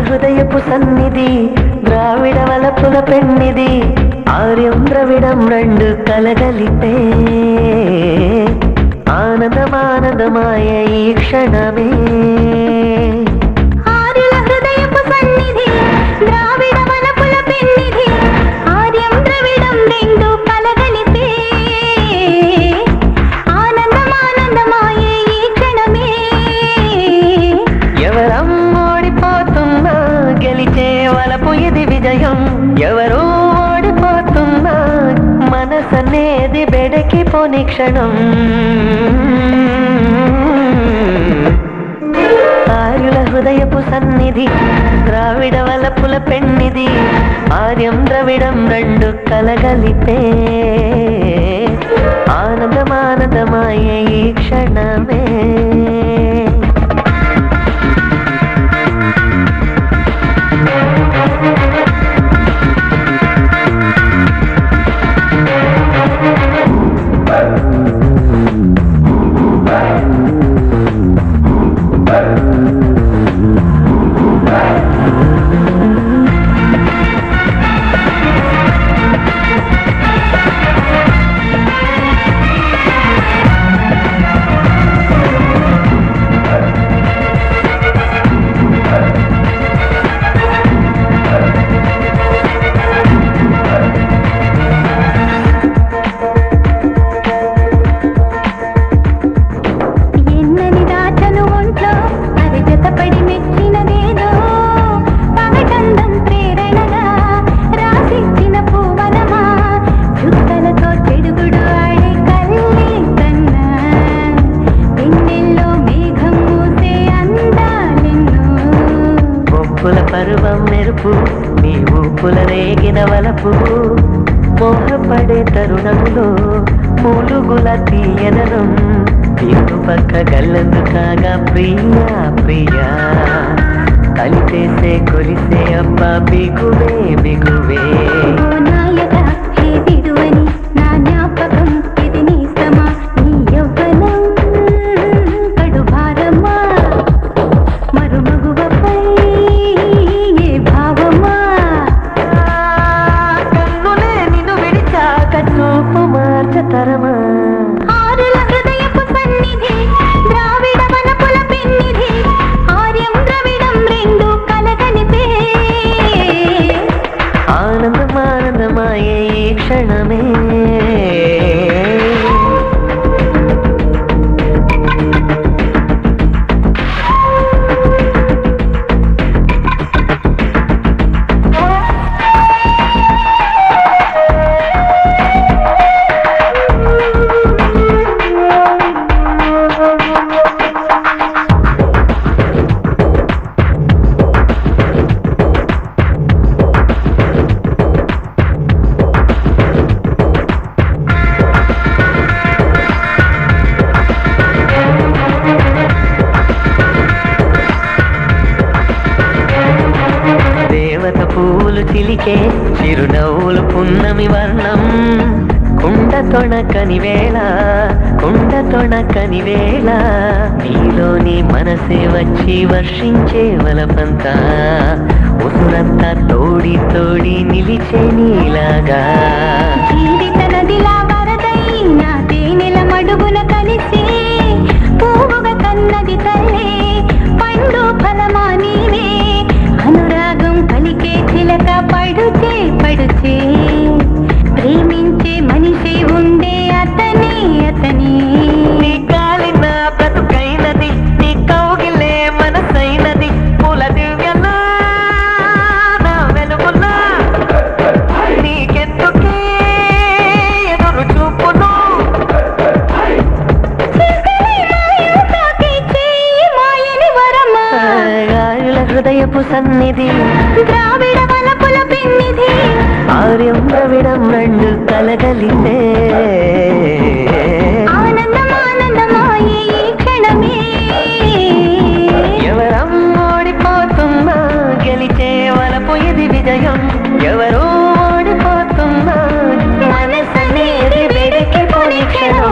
హృదయపు సన్నిధి ద్రావిడ వలపుల పెన్నిది ఆర్యం ద్రవిడం రెండు కలగలిపే ఆనందమానందమాయ ఈ క్షణమే ఆర్యుల హృదయపు సన్నిధి ద్రావిడ వలపుల పెన్నిది ఆర్యం ద్రవిడం రెండు కలగలిపే ఆనందమానందమాయ ఈ క్షణమే ఎవరం ఓడిపోతున్నా గెలిచే వలపు ఇది విజయం ఎవరో ఓడిపోతున్నా మనసనేది బెడకిపోని క్షణం ఆర్యుల హృదయపు సన్నిధి ద్రావిడ వలపుల పెన్నిది ఆర్యం ద్రవిడం రెండు కలగలిపే ఆనందమానందమాయ ఈ క్షణమే పర్వం మెరుపు నీ ఊపుల రేగిన వలపు మోహపడే తరుణములో మూలుగుల తీయనరం ఇటు పక్క గల్లందు కాగా ప్రియా ప్రియా కలిపేసే కొలిసే అబ్బ బిగువే బిగువే ఆనందమానందమాయే ఈ క్షణమే పూలు చిలికే చిరునవ్వులు పున్నమి వర్ణం కుండ తొణకని వేళ నీలోని మనసే వచ్చి వర్షించే వలపంతా ఉసురంతా తోడి తోడి నిలిచే నీలాగా జీవిత నదిలా వరదై నా తేనెల మడుగున కలిసి పువ్వుగా కన్నది తల్లే పండు ఫలమా నీవే అనురాగం పలికే చిలక పడుచే ప్రేమించే మనిషి ఉండే అతని నీ గాలి నా బ్రతుకైనది నీ కౌగిలే మనసైనది పూల దివ్యలా నా వెలుగులా నీకెందుకే ఎదురు చూపును గాయుల హృదయపు సన్నిధి ద్రావిడ వలపుల పెన్నిది ఆర్యం ద్రవిడం రెండు కలగలిపే ఆనందమానందమాయే ఈ క్షణమే ఎవరం ఓడిపోతున్నా గెలిచే ఇది విజయం ఎవరో ఓడిపోతున్నా మనసనేది వెలికి పొడిచెను